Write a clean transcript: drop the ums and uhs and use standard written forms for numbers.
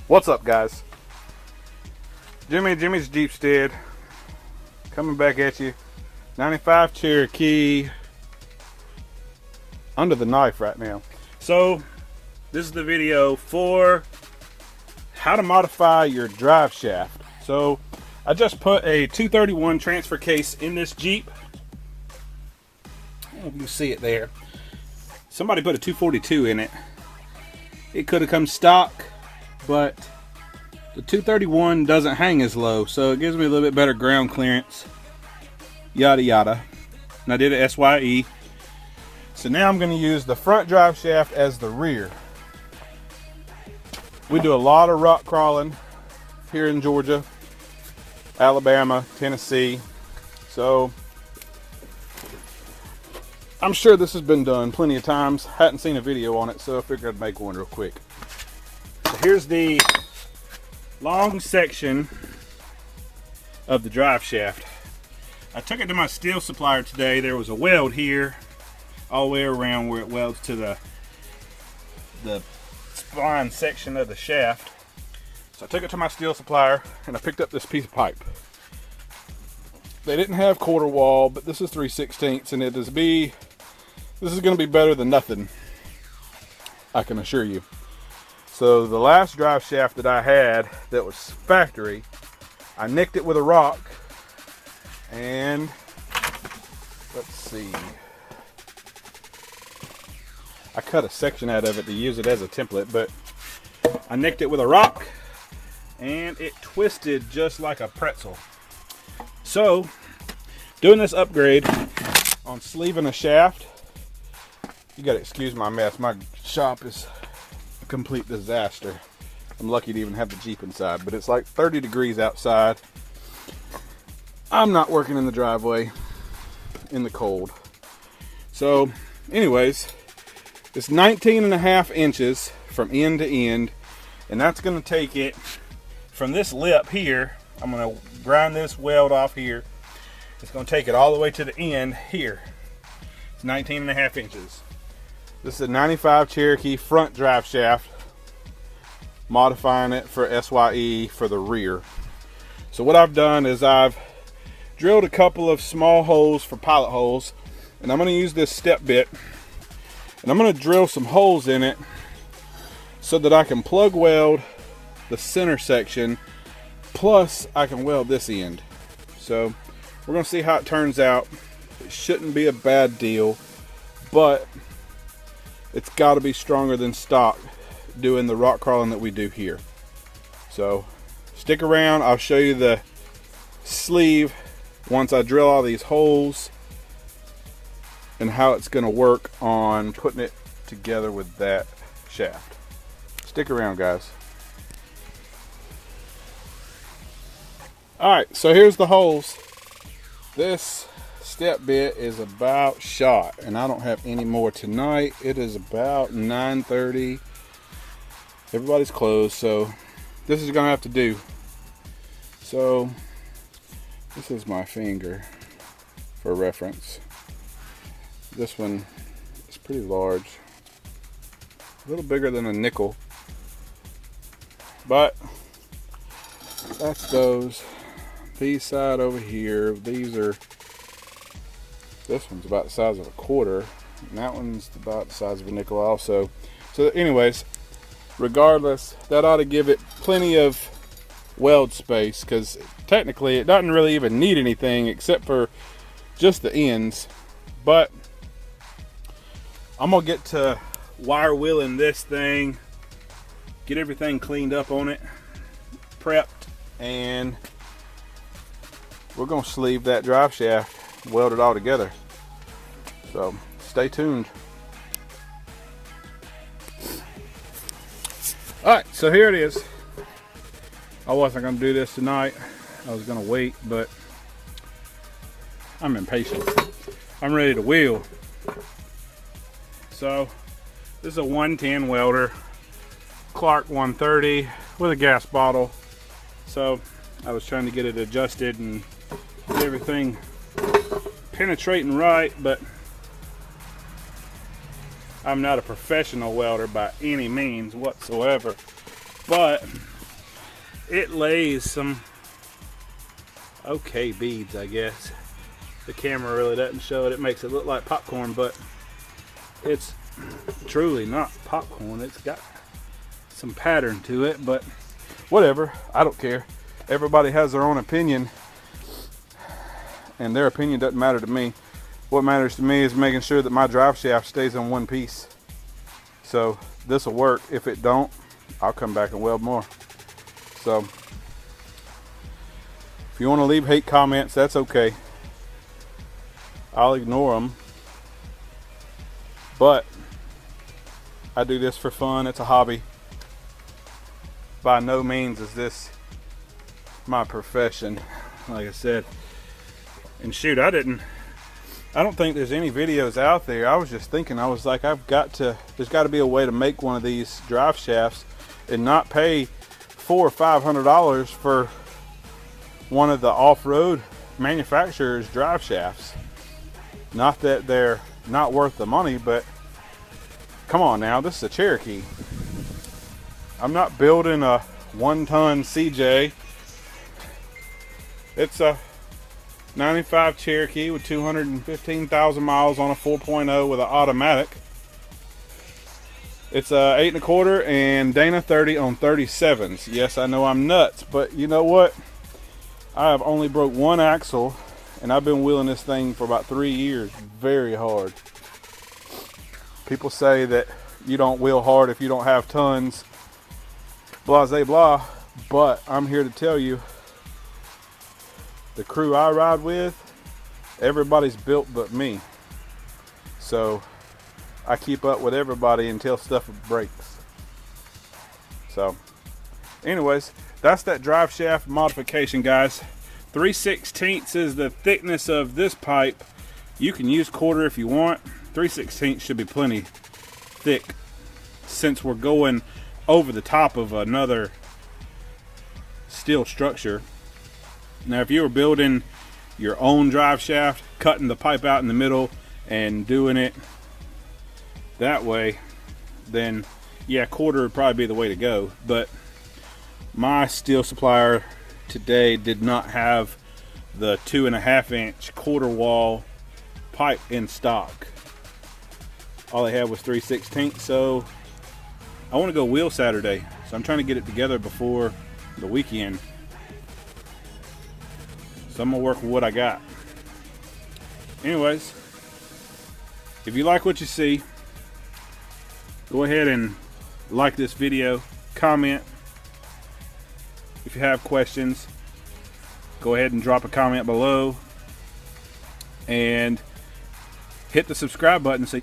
What's up, guys? Jimmy's Jeep Stead coming back at you. 95 Cherokee under the knife right now. So this is the video for how to modify your drive shaft. So I just put a 231 transfer case in this Jeep. I don't know if you can see it there. Somebody put a 242 in it. It could have come stock, but the 231 doesn't hang as low, so it gives me a little bit better ground clearance, yada yada. And I did a SYE. So now I'm going to use the front drive shaft as the rear. We do a lot of rock crawling here in Georgia, Alabama, Tennessee. So I'm sure this has been done plenty of times. Hadn't seen a video on it, so I figured I'd make one real quick. So here's the long section of the drive shaft. I took it to my steel supplier today. There was a weld here all the way around where it welds to the spline section of the shaft. So I took it to my steel supplier and I picked up this piece of pipe. They didn't have quarter wall, but this is 3/16, and this is going to be better than nothing, I can assure you. So the last drive shaft that I had that was factory, I nicked it with a rock, and let's see, I cut a section out of it to use it as a template, but I nicked it with a rock and it twisted just like a pretzel. So doing this upgrade on sleeving a shaft, you gotta excuse my mess. My shop is a complete disaster. I'm lucky to even have the Jeep inside, but it's like 30 degrees outside. I'm not working in the driveway in the cold. So anyways, it's 19.5 inches from end to end, and that's gonna take it from this lip here. I'm gonna grind this weld off here. It's gonna take it all the way to the end here. It's 19.5 inches. This is a 95 Cherokee front drive shaft, modifying it for SYE for the rear. So what I've done is I've drilled a couple of small holes for pilot holes, and I'm going to use this step bit, and I'm going to drill some holes in it so that I can plug weld the center section, plus I can weld this end. So we're going to see how it turns out. It shouldn't be a bad deal, but it's got to be stronger than stock doing the rock crawling that we do here. So stick around. I'll show you the sleeve once I drill all these holes and how it's going to work on putting it together with that shaft. Stick around, guys. Alright, so here's the holes. This step bit is about shot, and I don't have any more tonight. It is about 9:30. Everybody's closed, so this is gonna have to do. So this is my finger for reference. This one is pretty large, a little bigger than a nickel, but that's those. These side over here, this one's about the size of a quarter, and that one's about the size of a nickel also. So anyways, regardless, that ought to give it plenty of weld space, because technically it doesn't really even need anything except for just the ends. But I'm gonna get to wire wheeling this thing, get everything cleaned up on it, prepped, and we're gonna sleeve that drive shaft, weld it all together. So stay tuned. Alright, so here it is. I wasn't gonna do this tonight. I was gonna wait, but I'm impatient. I'm ready to wheel. So this is a 110 welder, Clark 130 with a gas bottle. So I was trying to get it adjusted and get everything penetrating right, but I'm not a professional welder by any means whatsoever. But it lays some okay beads, I guess. The camera really doesn't show it. It makes it look like popcorn, but it's truly not popcorn. It's got some pattern to it, but whatever. I don't care. Everybody has their own opinion, and their opinion doesn't matter to me. What matters to me is making sure that my drive shaft stays in one piece. So this will work. If it don't, I'll come back and weld more. So if you want to leave hate comments, that's okay. I'll ignore them. But I do this for fun. It's a hobby. By no means is this my profession, like I said. And shoot, I don't think there's any videos out there. I was just thinking, I was like, there's got to be a way to make one of these drive shafts and not pay $400 or $500 for one of the off-road manufacturers' drive shafts. Not that they're not worth the money, but come on now, this is a Cherokee. I'm not building a 1-ton CJ. It's a 95 Cherokee with 215,000 miles on a 4.0 with an automatic. It's a 8 1/4 and Dana 30 on 37s. Yes, I know I'm nuts, but you know what? I have only broke one axle, and I've been wheeling this thing for about 3 years, very hard. People say that you don't wheel hard if you don't have tons, blah, blah, blah. But I'm here to tell you, the crew I ride with, everybody's built but me. So I keep up with everybody until stuff breaks. So anyways, that's that drive shaft modification, guys. 3/16 is the thickness of this pipe. You can use 1/4 if you want. 3/16 should be plenty thick, since we're going over the top of another steel structure. Now, if you were building your own drive shaft, cutting the pipe out in the middle and doing it that way, then yeah, 1/4 would probably be the way to go. But my steel supplier today did not have the 2.5 inch 1/4 wall pipe in stock. All they had was 3/16. So I want to go wheel Saturday, so I'm trying to get it together before the weekend. So I'm gonna work with what I got. Anyways, if you like what you see, go ahead and like this video, comment. If you have questions, go ahead and drop a comment below, and hit the subscribe button so